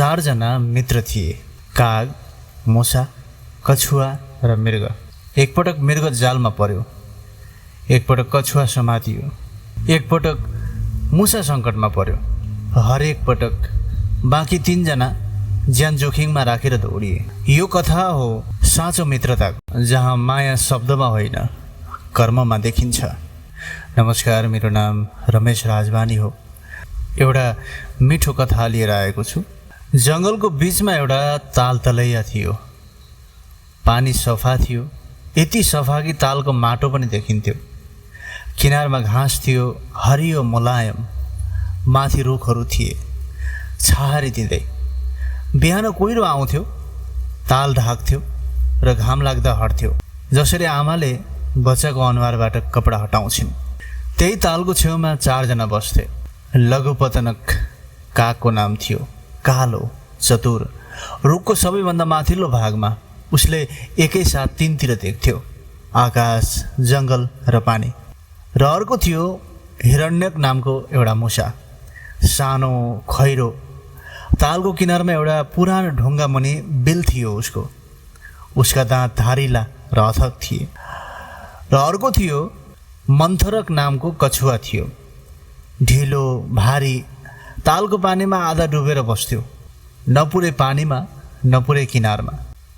चारजना मित्र थिए, काग, मुसा, कछुवा र मृग। एकपटक मृग जालमा पर्यो, एकपटक कछुवा समातियो, एकपटक मुसा सङ्कटमा पर्यो। हरेक पटक बाँकी तीनजना ज्यान जोखिममा राखेर दौडिए। यो कथा हो साँचो मित्रताको, जहाँ माया शब्दमा होइन कर्ममा देखिन्छ। नमस्कार, मेरो नाम रमेश राजवानी हो। एउटा मिठो कथा लिएर आएको छु। जङ्गलको बिचमा एउटा ताल तलैया थियो। पानी सफा थियो, यति सफा कि तालको माटो पनि देखिन्थ्यो। किनारमा घाँस थियो, हरियो मुलायम। माथि रुखहरू थिए, छाहारी दिँदै। बिहान कुहिरो आउँथ्यो, ताल ढाक्थ्यो र घाम लाग्दा हट्थ्यो, जसरी आमाले बच्चाको अनुहारबाट कपडा हटाउँछिन्। त्यही तालको छेउमा चारजना बस्थे। लघुपतनक कागको नाम थियो। कालो, चतुर, रुखको सबैभन्दा माथिल्लो भागमा। उसले एकैसाथ तीनतिर देख्थ्यो, आकाश, जङ्गल र पानी। र अर्को थियो हिरण्यक नामको एउटा मुसा, सानो, खैरो। तालको किनारमा एउटा पुरानो ढुङ्गा मुनि बिल थियो उसको। उसका दाँत धारिला र अथक थिए। र अर्को थियो मन्थरक नामको कछुवा थियो, ढिलो, भारी। तालको पानीमा आधा डुबेर बस्थ्यो, न पुरै पानीमा न पुरै किनारमा।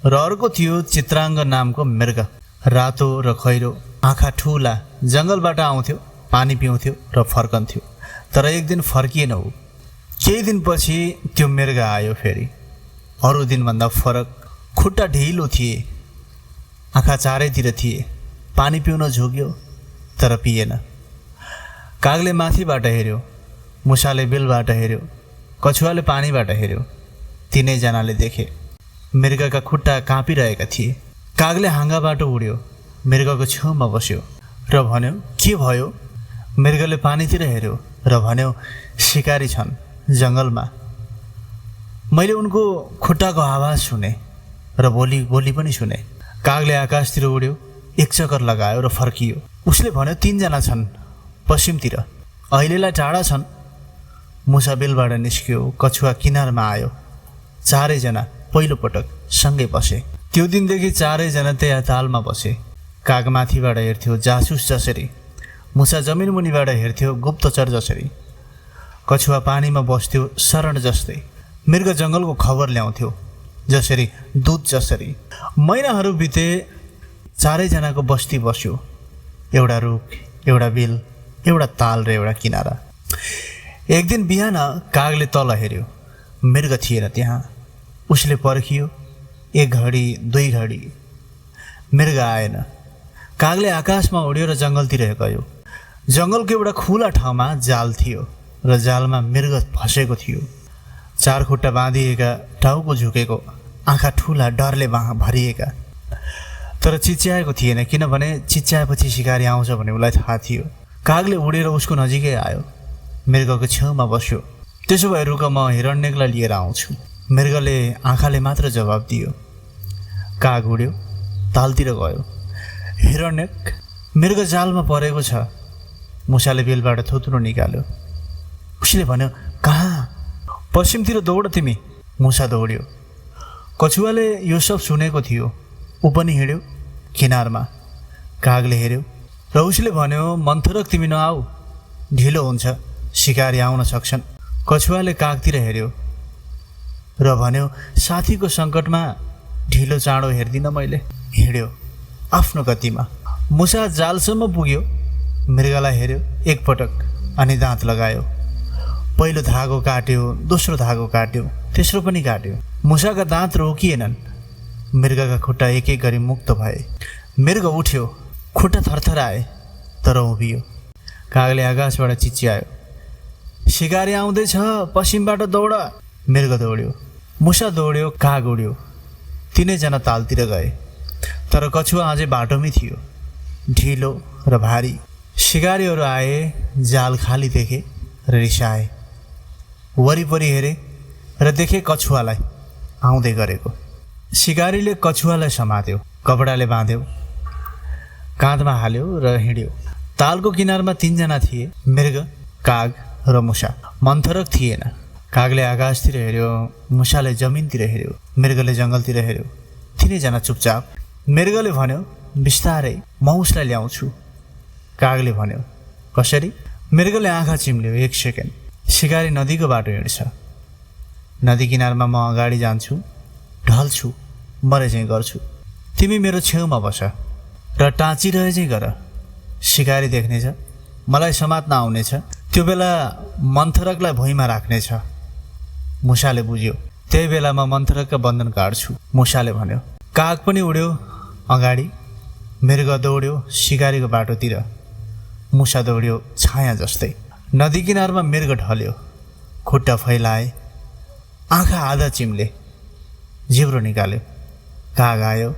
र अर्को थियो चित्राङ्ग नामको मृग, रातो र खैरो, आँखा ठुला। जङ्गलबाट आउँथ्यो, पानी पिउँथ्यो र फर्कन्थ्यो। तर एक दिन फर्किएन ऊ। केही दिनपछि त्यो मृग आयो फेरि। अरू दिनभन्दा फरक, खुट्टा ढिलो थिए, आँखा चारैतिर थिए। पानी पिउन झुक्यो तर पिएन। कागले माथिबाट हेऱ्यो, मुसाले बिलबाट हेऱ्यो, कछुवाले पानीबाट हेऱ्यो। तिनैजनाले देखे मृगका खुट्टा काँपिरहेका थिए। कागले हाँगाबाट उड्यो, मृगको छेउमा बस्यो र भन्यो, के भयो? मृगले पानीतिर हेऱ्यो र भन्यो, शिकारी छन् जङ्गलमा। मैले उनको खुट्टाको आवाज सुने र बोली पनि सुने। कागले आकाशतिर उड्यो, एक चक्कर लगायो र फर्कियो। उसले भन्यो, तीनजना छन् पश्चिमतिर, अहिलेलाई टाढा छन्। मुसा बिलबाट निस्क्यो, कछुवा किनारमा आयो। चारैजना पहिलोपटक सँगै बसे। त्यो दिनदेखि चारैजना त्यहाँ तालमा बसे। काग माथिबाट हेर्थ्यो जासुस जसरी, मुसा जमिन मुनिबाट हेर्थ्यो गुप्तचर जसरी, कछुवा पानीमा बस्थ्यो शरण जस्तै, मृग जङ्गलको खबर ल्याउँथ्यो जसरी दूत जसरी। महिनाहरू बिते, चारैजनाको बस्ती बस्यो। एउटा रुख, एउटा बिल, एउटा ताल र एउटा किनारा। एक दिन बिहान कागले तल हेऱ्यो, मृग थिएन त्यहाँ। उसले पर्खियो, एक घडी, दुई घडी, मृग आएन। कागले आकाशमा उड्यो र जङ्गलतिर गयो। जङ्गलको एउटा खुला ठाउँमा जाल थियो र जालमा मृग फसेको थियो। चार खुट्टा बाँधिएका, टाउको झुकेको, आँखा ठुला, डरले भरिएका। तर चिच्याएको थिएन, किनभने चिच्याएपछि शिकारी आउँछ भन्ने उसलाई थाहा थियो। कागले उडेर उसको नजिकै आयो, मृगको छेउमा बस्यो। त्यसो भए रुक, म हिरण्यकलाई लिएर आउँछु। मृगले आँखाले मात्र जवाब दियो। काग उड्यो, तालतिर गयो। हिरण्यक, मृग जालमा परेको छ। मुसाले बिलबाट थुत्रो निकाल्यो। उसले भन्यो, कहाँ? पश्चिमतिर दौड तिमी। मुसा दौड्यो। कछुवाले यो सब सुनेको थियो। ऊ पनि हिँड्यो किनारमा। कागले हेऱ्यो र उसले भन्यो, मन्थरक तिमी नआऊ, ढिलो हुन्छ, शिकारी आउन सक्छन्। कछुवाले कागतिर हेऱ्यो र भन्यो, साथीको सङ्कटमा ढिलो चाँडो हेर्दिनँ मैले। हिँड्यो आफ्नो गतिमा। मुसा जालसम्म पुग्यो, मृगलाई हेऱ्यो एकपटक, अनि दाँत लगायो। पहिलो धागो काट्यो, दोस्रो धागो काट्यो, तेस्रो पनि काट्यो। मुसाका दाँत रोकिएनन्। मृगका खुट्टा एक एक गरी मुक्त भए। मृग उठ्यो, खुट्टा थरथराए तर उभियो। कागले आकाशबाट चिच्यायो, शिकारी आउँदैछ, पश्चिमबाट दौड। मृग दौड्यो, मुसा दौड्यो, काग उड्यो। तिनैजना तालतिर गए। तर कछुवा अझै बाटोमै थियो, ढिलो र भारी। शिकारीहरू आए, जाल खाली देखे र रिसाए। वरिपरि हेरे र देखे कछुवालाई आउँदै गरेको। शिकारीले कछुवालाई समात्यो, कपडाले बाँध्यो, काँधमा हाल्यो र हिँड्यो। तालको किनारमा तीनजना थिए, मृग, काग र मुसा। मन्थरक थिएन। कागले आकाशतिर हेऱ्यो, मुसाले जमिनतिर हेऱ्यो, मृगले जङ्गलतिर हेऱ्यो। तिनैजना चुपचाप। मृगले भन्यो, बिस्तारै म उसलाई ल्याउँछु। कागले भन्यो, कसरी? मृगले आँखा चिम्ल्यो। 1 सेकेन्ड। सिकारी नदीको बाटो हिँड्छ। नदी किनारमा म अगाडि जान्छु, ढल्छु, मरे चाहिँ गर्छु। तिमी मेरो छेउमा बस र टाँचिरहे चाहिँ गर। सिकारी देख्नेछ, मलाई समात्न आउनेछ। त्यो बेला मन्थरकलाई भुइँमा राख्नेछ। मुसाले बुझ्यो। त्यही बेला म मन्थरकका बन्धन काट्छु। मुसाले भन्यो। काग पनि उड्यो अगाडि, मृग दौड्यो सिकारीको बाटोतिर, मुसा दौड्यो छाया जस्तै। नदी किनारमा मृग ढल्यो, खुट्टा फैलाए, आँखा आधा चिम्ले, जिब्रो निकाल्यो। काग आयो,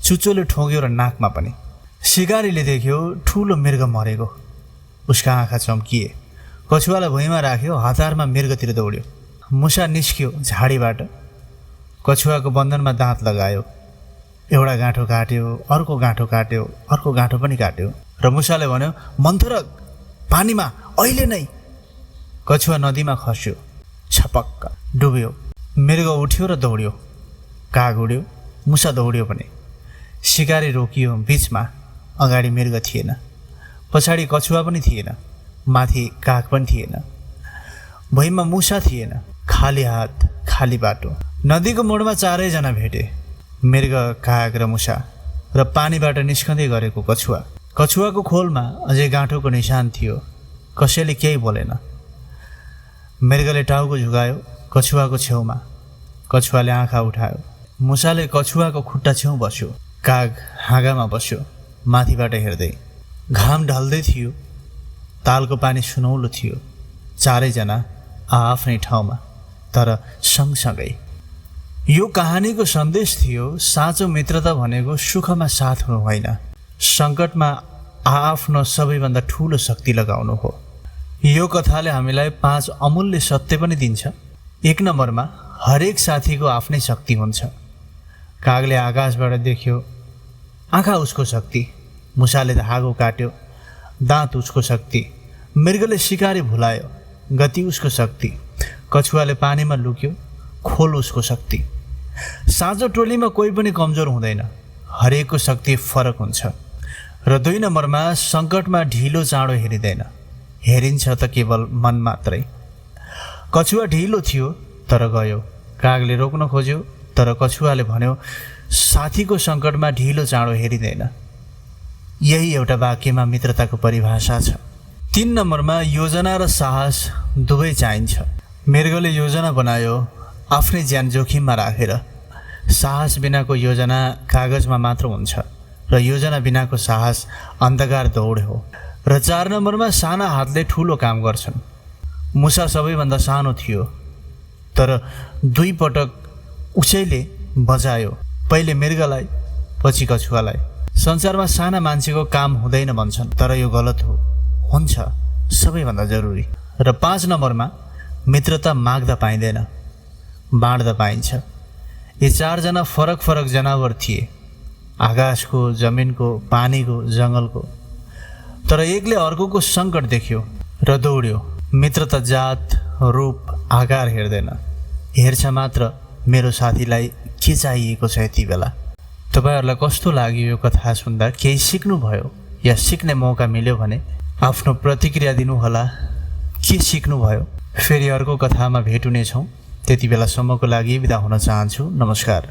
चुच्चोले ठोक्यो र नाकमा पनि। सिकारीले देख्यो ठुलो मृग मरेको। उसका आँखा चम्किए। कछुवालाई भुइँमा राख्यो, हतारमा मृगतिर दौड्यो। मुसा निस्क्यो झाडीबाट, कछुवाको बन्धनमा दाँत लगायो। एउटा गाँठो काट्यो, अर्को गाँठो काट्यो, अर्को गाँठो पनि काट्यो र मुसाले भन्यो, मन्थरक पानीमा अहिले नै। कछुवा नदीमा खस्यो, छपक्क डुब्यो। मृग उठ्यो र दौड्यो। काग उड्यो, मुसा दौड्यो पनि। सिकारी रोकियो बिचमा। अगाडि मृग थिएन, पछाडि कछुवा पनि थिएन, माथि काग पनि थिएन। भुइँमा मुसा थिएन, खाली हात, खाली बाटो। नदीको मोडमा चारैजना भेटे, मृग, काग र मुसा र पानीबाट निस्कँदै गरेको कछुवा। कछुवाको खोलमा अझै गाँठोको निशान थियो। कसैले केही बोलेन। मृगले टाउको झुकायो कछुवाको छेउमा। कछुवाले आँखा उठायो। मुसाले कछुवाको खुट्टा छेउ बस्यो। काग हाँगामा बस्यो, माथिबाट हेर्दै। घाम ढल्दै थियो, तालको पानी सुनौलो थियो। चारैजना आफ्नै ठाउँमा, तर सँगसँगै। यो कहानीको सन्देश थियो, साँचो मित्रता भनेको सुखमा साथ हुनु होइन, सङ्कटमा आफ्नो सबैभन्दा ठुलो शक्ति लगाउनु हो। यो कथाले हामीलाई 5 अमूल्य सत्य पनि दिन्छ। 1 नम्बरमा, हरेक साथीको आफ्नै शक्ति हुन्छ। कागले आकाशबाट देख्यो, आँखा उसको शक्ति। मुसाले धागो काट्यो, दाँत उसको शक्ति। मृगले सिकारी भुलायो, गति उसको शक्ति। कछुवाले पानीमा लुक्यो, खोल उसको शक्ति। साँचो टोलीमा कोही पनि कमजोर हुँदैन, हरेकको शक्ति फरक हुन्छ। र 2 नम्बरमा, सङ्कटमा ढिलो चाँडो हेरिँदैन, हेरिन्छ त केवल मन मात्रै। कछुवा ढिलो थियो तर गयो। कागले रोक्न खोज्यो, तर कछुवाले भन्यो, साथीको सङ्कटमा ढिलो चाँडो हेरिँदैन। यही एउटा वाक्यमा मित्रताको परिभाषा छ। 3 नम्बरमा, योजना र साहस दुवै चाहिन्छ। मृगले योजना बनायो, आफ्नै ज्यान जोखिममा राखेर। साहस बिनाको योजना कागजमा मात्र हुन्छ र योजना बिनाको साहस अन्धकार दौड हो। र 4 नम्बरमा, साना हातले ठुलो काम गर्छन्। मुसा सबैभन्दा सानो थियो, तर 2 पटक उसैले बजायो, पहिले मृगलाई, पछि कछुवालाई। संसारमा साना मान्छेको काम हुँदैन भन्छन्, तर यो गलत हो, हुन्छ सबैभन्दा जरुरी। र 5 नम्बरमा, मित्रता माग्दा पाइँदैन, बाँड्दा पाइन्छ। यी 4 जना फरक फरक जनावर थिए, आकाशको, जमिनको, पानीको, जङ्गलको। तर एकले अर्कोको सङ्कट देख्यो र दौड्यो। मित्रता जात, रूप, आकार हेर्दैन, हेर्छ मात्र मेरो साथीलाई के चाहिएको छ यति बेला। तपाईँहरूलाई कस्तो लाग्यो यो कथा सुन्दा? केही सिक्नुभयो या सिक्ने मौका मिल्यो भने आफ्नो प्रतिक्रिया दिनुहोला। के सिक्नुभयो? फेरि अर्को कथामा भेट हुनेछौँ। त्यति बेलासम्मको लागि बिदा हुन चाहन्छु। नमस्कार।